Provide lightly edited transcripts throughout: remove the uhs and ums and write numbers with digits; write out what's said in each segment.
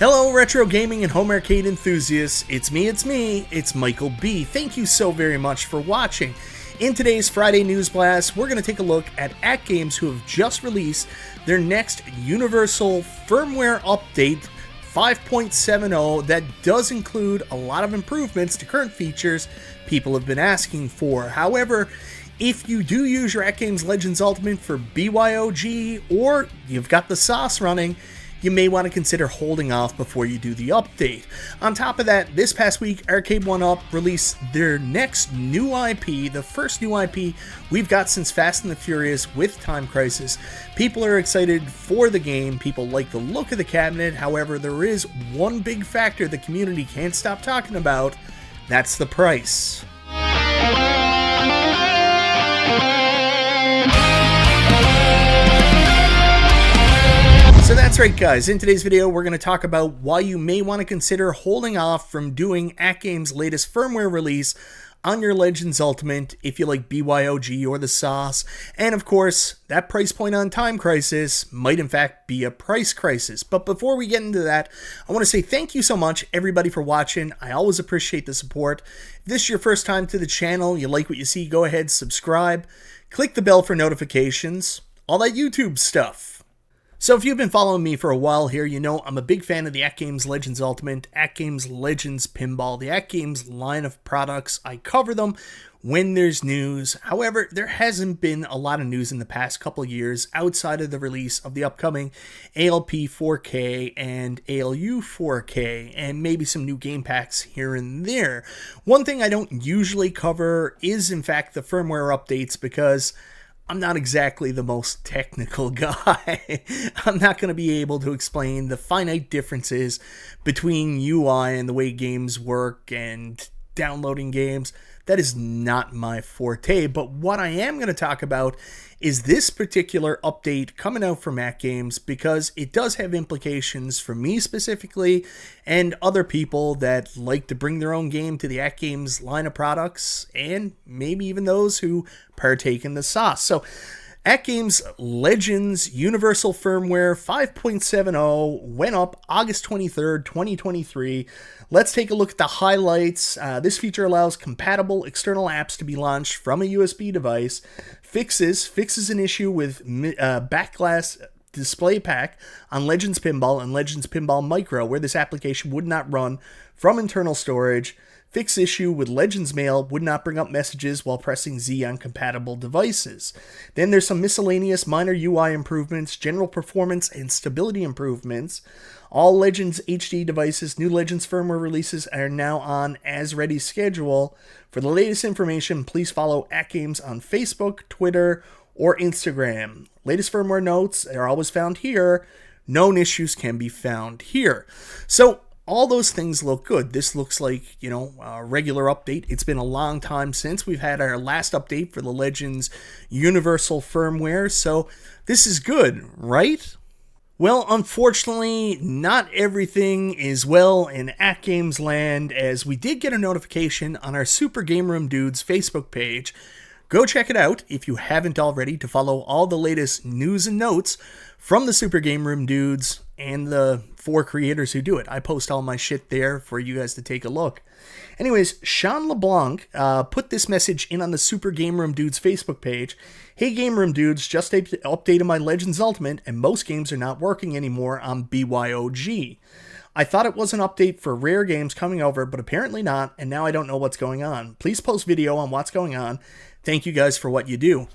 Hello retro gaming and home arcade enthusiasts, it's me, Michael B. Thank you so very much for watching. In today's Friday News Blast, we're going to take a look at AtGames, who have just released their next Universal Firmware update 5.70 that does include a lot of improvements to current features people have been asking for. However, if you do use your AtGames Legends Ultimate for BYOG or you've got the sauce running, you may want to consider holding off before you do the update. On top of that, this past week, Arcade1Up released their next new IP, the first new IP we've got since Fast and the Furious with Time Crisis. People are excited for the game, people like the look of the cabinet. However, there is one big factor the community can't stop talking about, that's the price. So that's right, guys. In today's video, we're going to talk about why you may want to consider holding off from doing AtGames' latest firmware release on your Legends Ultimate if you like BYOG or the sauce. And of course, that price point on Time Crisis might in fact be a price crisis. But before we get into that, I want to say thank you so much, everybody, for watching. I always appreciate the support. If this is your first time to the channel, you like what you see, go ahead, subscribe, click the bell for notifications, all that YouTube stuff. So if you've been following me for a while here, you know I'm a big fan of the AtGames Legends Ultimate, AtGames Legends Pinball, the AtGames line of products. I cover them when there's news. However, there hasn't been a lot of news in the past couple of years outside of the release of the upcoming ALP 4K and ALU 4K, and maybe some new game packs here and there. One thing I don't usually cover is, in fact, the firmware updates, because I'm not exactly the most technical guy. I'm not going to be able to explain the finite differences between UI and the way games work and downloading games. That is not my forte. But what I am going to talk about is this particular update coming out from AtGames, because it does have implications for me specifically and other people that like to bring their own game to the AtGames line of products, and maybe even those who partake in the sauce. So AtGames Legends Universal Firmware 5.70 went up August 23rd, 2023. Let's take a look at the highlights. This feature allows compatible external apps to be launched from a USB device. Fixes an issue with backglass display pack on Legends Pinball and Legends Pinball Micro, where this application would not run from internal storage. Fix issue with Legends Mail, would not bring up messages while pressing Z on compatible devices. Then there's some miscellaneous minor UI improvements, general performance and stability improvements. All Legends HD devices, new Legends firmware releases are now on as ready schedule. For the latest information, please follow AtGames on Facebook, Twitter, or Instagram. Latest firmware notes are always found here. Known issues can be found here. So all those things look good. This looks like, you know, a regular update. It's been a long time since we've had our last update for the Legends Universal Firmware, so this is good, right? Well, unfortunately, not everything is well in AtGames land, as we did get a notification on our Super Game Room Dudes Facebook page. Go check it out if you haven't already, to follow all the latest news and notes from the Super Game Room Dudes and the 4 creators who do it. I post all my shit there for you guys to take a look. Anyways, Sean LeBlanc put this message in on the Super Game Room Dudes Facebook page. Hey Game Room Dudes, just updated my Legends Ultimate and most games are not working anymore on BYOG. I thought it was an update for rare games coming over, but apparently not, and now I don't know what's going on. Please post video on what's going on. Thank you guys for what you do.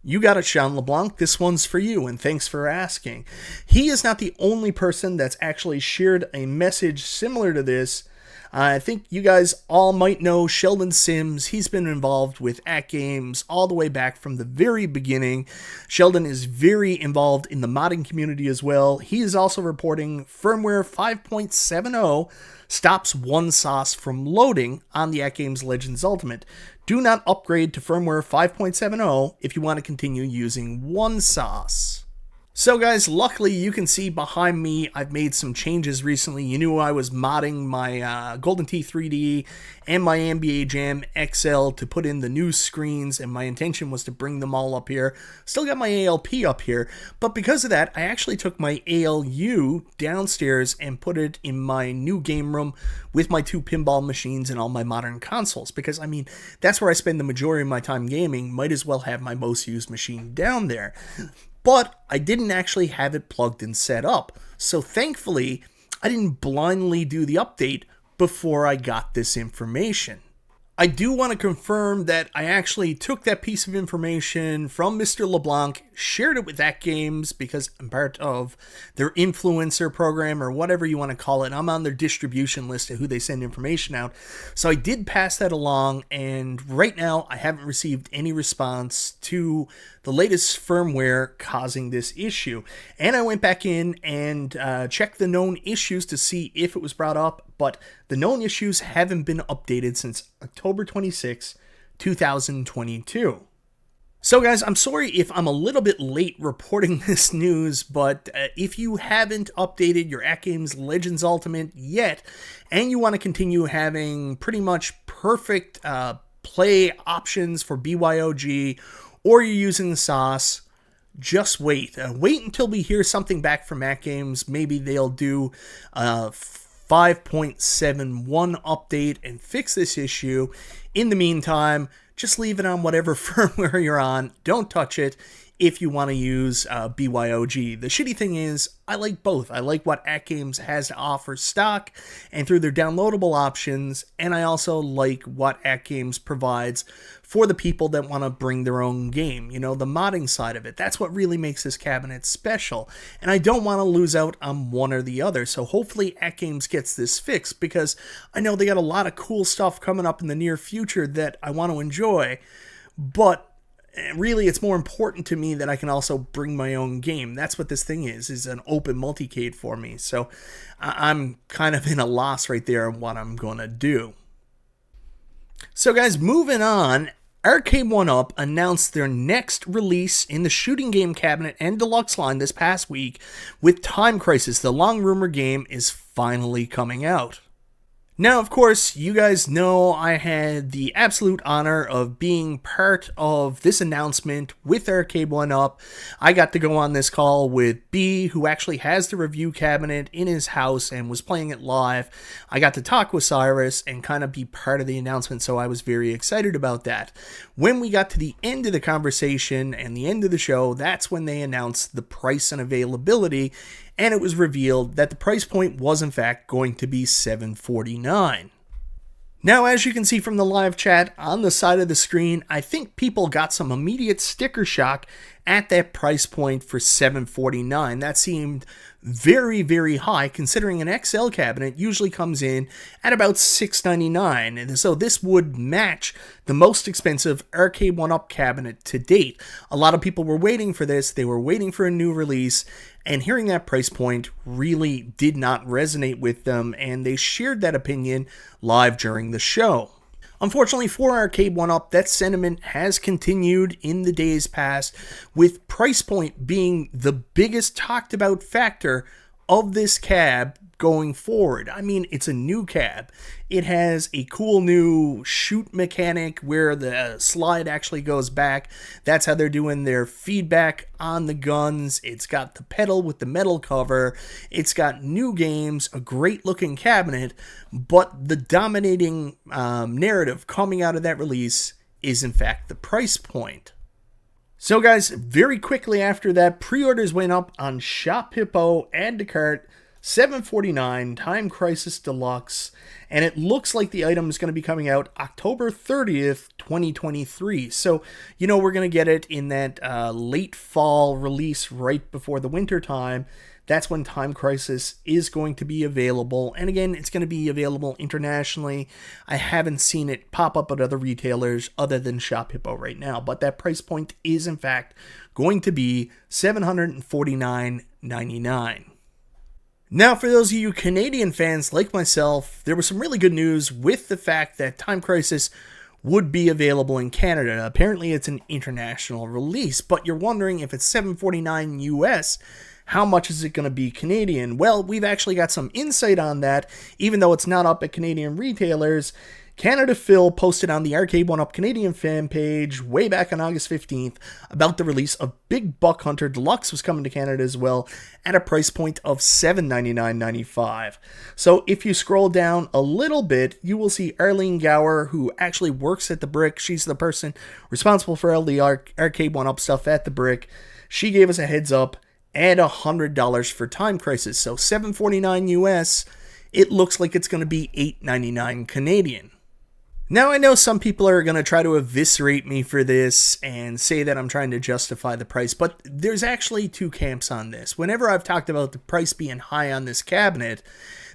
You got it, Sean LeBlanc. This one's for you, and thanks for asking. He is not the only person that's actually shared a message similar to this. I think you guys all might know Sheldon Sims. He's been involved with AtGames all the way back from the very beginning. Sheldon is very involved in the modding community as well. He is also reporting Firmware 5.70 stops OneSauce from loading on the AtGames Legends Ultimate. Do not upgrade to Firmware 5.70 if you want to continue using OneSauce. So guys, luckily you can see behind me I've made some changes recently. You knew I was modding my Golden Tee 3D and my NBA Jam XL to put in the new screens, and my intention was to bring them all up here. Still got my ALP up here, but because of that I actually took my ALU downstairs and put it in my new game room with my 2 pinball machines and all my modern consoles, because I mean that's where I spend the majority of my time gaming. Might as well have my most used machine down there. But I didn't actually have it plugged and set up. So thankfully, I didn't blindly do the update before I got this information. I do want to confirm that I actually took that piece of information from Mr. LeBlanc, shared it with AtGames because I'm part of their influencer program or whatever you want to call it. I'm on their distribution list of who they send information out. So I did pass that along, and right now I haven't received any response to the latest firmware causing this issue. And I went back in and checked the known issues to see if it was brought up, but the known issues haven't been updated since October 26, 2022. So guys, I'm sorry if I'm a little bit late reporting this news, but if you haven't updated your AtGames Legends Ultimate yet, and you want to continue having pretty much perfect play options for BYOG, or you're using the sauce, just wait. Wait until we hear something back from AtGames. Maybe they'll do 5.71 update and fix this issue. In the meantime, just leave it on whatever firmware you're on. Don't touch it if you want to use BYOG. The shitty thing is, I like both. I like what AtGames has to offer stock and through their downloadable options, and I also like what AtGames provides for the people that want to bring their own game. You know, the modding side of it. That's what really makes this cabinet special, and I don't want to lose out on one or the other, so hopefully AtGames gets this fixed, because I know they got a lot of cool stuff coming up in the near future that I want to enjoy, but really, it's more important to me that I can also bring my own game. That's what this thing is an open multicade for me. So I'm kind of in a loss right there on what I'm going to do. So guys, moving on, Arcade1Up announced their next release in the shooting game cabinet and deluxe line this past week with Time Crisis. The long rumored game is finally coming out. Now, of course, you guys know I had the absolute honor of being part of this announcement with Arcade1Up. I got to go on this call with B, who actually has the review cabinet in his house and was playing it live. I got to talk with Cyrus and kind of be part of the announcement, so I was very excited about that. When we got to the end of the conversation and the end of the show, that's when they announced the price and availability, and it was revealed that the price point was in fact going to be $749. Now, as you can see from the live chat on the side of the screen, I think people got some immediate sticker shock at that price point for $749. That seemed very, very high, considering an XL cabinet usually comes in at about $699, and so this would match the most expensive Arcade1Up cabinet to date. A lot of people were waiting for this, they were waiting for a new release, and hearing that price point really did not resonate with them, and they shared that opinion live during the show. Unfortunately for Arcade1Up, that sentiment has continued in the days past, with price point being the biggest talked about factor of this cab going forward. I mean, it's a new cab. It has a cool new shoot mechanic where the slide actually goes back. That's how they're doing their feedback on the guns. It's got the pedal with the metal cover. It's got new games, a great looking cabinet, but the dominating narrative coming out of that release is in fact the price point. So guys, very quickly after that, pre-orders went up on Shop Hippo, Add to Cart, $749, Time Crisis Deluxe, and it looks like the item is going to be coming out October 30th, 2023. So, you know, we're going to get it in that late fall release right before the winter time. That's when Time Crisis is going to be available. And again, it's going to be available internationally. I haven't seen it pop up at other retailers other than Shop Hippo right now. But that price point is, in fact, going to be $749.99. Now, for those of you Canadian fans like myself, there was some really good news with the fact that Time Crisis would be available in Canada. Apparently it's an international release, but you're wondering if it's $749 US, how much is it going to be Canadian? Well, we've actually got some insight on that, even though it's not up at Canadian retailers. Canada Phil posted on the Arcade1Up Canadian fan page way back on August 15th about the release of Big Buck Hunter Deluxe was coming to Canada as well at a price point of $799.95. So if you scroll down a little bit, you will see Arlene Gower, who actually works at the Brick. She's the person responsible for all the Arcade1Up stuff at the Brick. She gave us a heads up at $100 for Time Crisis. So $749 US, it looks like it's going to be $899 Canadian. Now, I know some people are going to try to eviscerate me for this and say that I'm trying to justify the price, but there's actually two camps on this. Whenever I've talked about the price being high on this cabinet,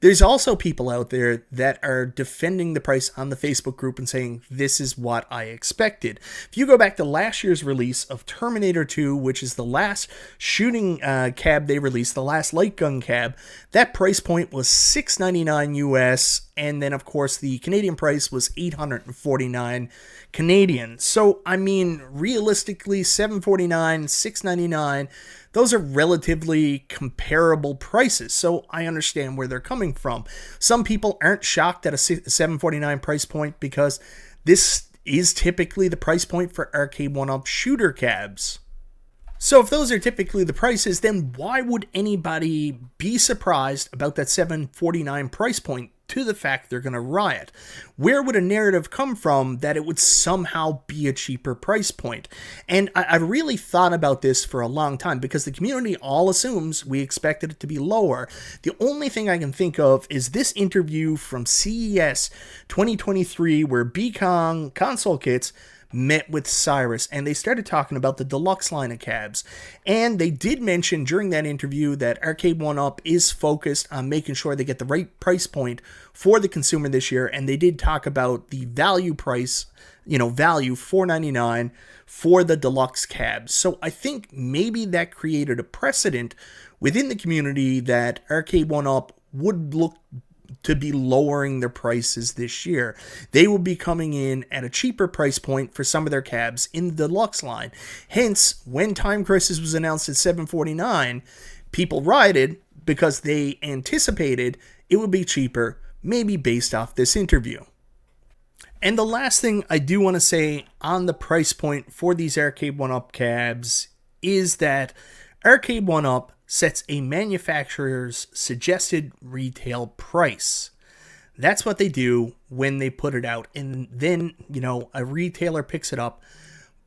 there's also people out there that are defending the price on the Facebook group and saying, this is what I expected. If you go back to last year's release of Terminator 2, which is the last shooting cab they released, the last light gun cab, that price point was $699 US, and then of course the Canadian price was $849 Canadian. So, I mean, realistically, $749, $699, those are relatively comparable prices, so I understand where they're coming from. Some people aren't shocked at a $749 price point because this is typically the price point for Arcade1Up shooter cabs. So if those are typically the prices, then why would anybody be surprised about that $749 price point to the fact they're going to riot? Where would a narrative come from that it would somehow be a cheaper price point? And I really thought about this for a long time because the community all assumes we expected it to be lower. The only thing I can think of is this interview from CES 2023 where BKong Console Kits met with Cyrus and they started talking about the deluxe line of cabs, and they did mention during that interview that Arcade1Up is focused on making sure they get the right price point for the consumer this year, and they did talk about the value price, value $499 for the deluxe cabs. So I think maybe that created a precedent within the community that Arcade1Up would look to be lowering their prices this year. They will be coming in at a cheaper price point for some of their cabs in the deluxe line. Hence, when Time Crisis was announced at $749, people rioted because they anticipated it would be cheaper, maybe based off this interview. And the last thing I do want to say on the price point for these Arcade1Up cabs is that Arcade1Up sets a manufacturer's suggested retail price. That's what they do when they put it out, and then, a retailer picks it up,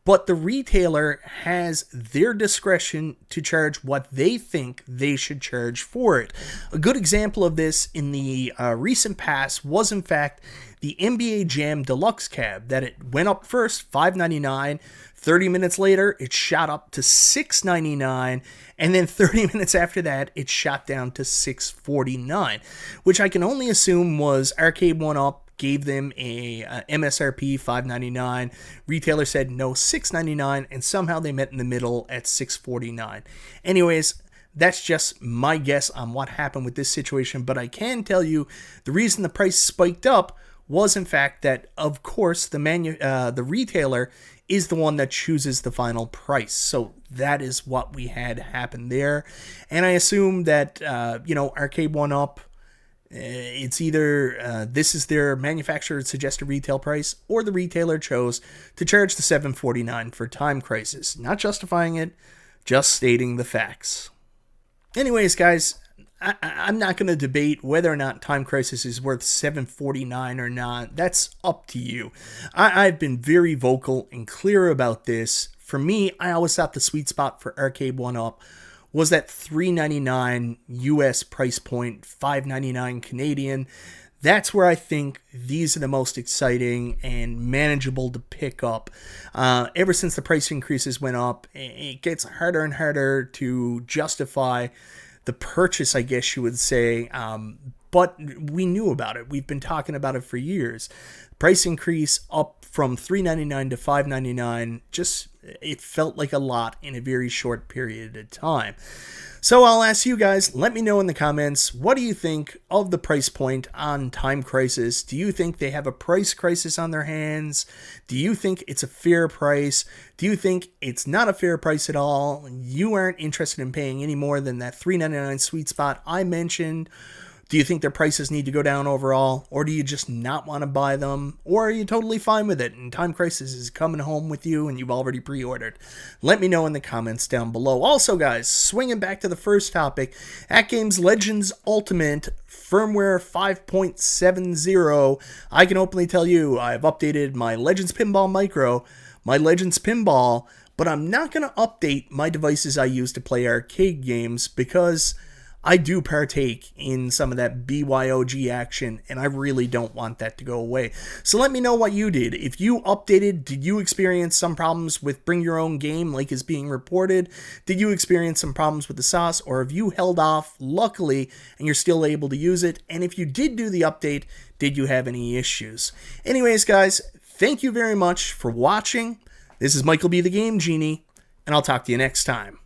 but the retailer has their discretion to charge what they think they should charge for it. A good example of this in the recent past was, in fact, the NBA Jam Deluxe cab, that it went up first, $599, 30 minutes later, it shot up to $699, and then 30 minutes after that, it shot down to $649, which I can only assume was Arcade1Up gave them a MSRP $599, retailer said no, $699, and somehow they met in the middle at $649. Anyways, that's just my guess on what happened with this situation, but I can tell you the reason the price spiked up was, in fact, that, of course, the retailer is the one that chooses the final price. So that is what we had happen there. And I assume that, Arcade1Up, it's either this is their manufacturer's suggested retail price, or the retailer chose to charge the $749 for Time Crisis. Not justifying it, just stating the facts. Anyways, guys, I'm not going to debate whether or not Time Crisis is worth $749 or not. That's up to you. I've been very vocal and clear about this. For me, I always thought the sweet spot for Arcade1Up was that $399 US price point, $599 Canadian. That's where I think these are the most exciting and manageable to pick up. Ever since the price increases went up, it gets harder and harder to justify the purchase, I guess you would say, but we knew about it. We've been talking about it for years. Price increase up from $399 to $599 just It felt like a lot in a very short period of time. So I'll ask you guys, let me know in the comments, what do you think of the price point on Time Crisis? Do you think they have a price crisis on their hands? Do you think it's a fair price? Do you think it's not a fair price at all? You aren't interested in paying any more than that $3.99 sweet spot I mentioned? Do you think their prices need to go down overall? Or do you just not want to buy them? Or are you totally fine with it and Time Crisis is coming home with you and you've already pre-ordered? Let me know in the comments down below. Also, guys, swinging back to the first topic, AtGames Legends Ultimate Firmware 5.70. I can openly tell you I've updated my Legends Pinball Micro, my Legends Pinball, but I'm not going to update my devices I use to play arcade games because I do partake in some of that BYOG action, and I really don't want that to go away. So let me know what you did. If you updated, did you experience some problems with Bring Your Own Game like is being reported? Did you experience some problems with the sauce, or have you held off, luckily, and you're still able to use it? And if you did do the update, did you have any issues? Anyways, guys, thank you very much for watching. This is Michael B. the Game Genie, and I'll talk to you next time.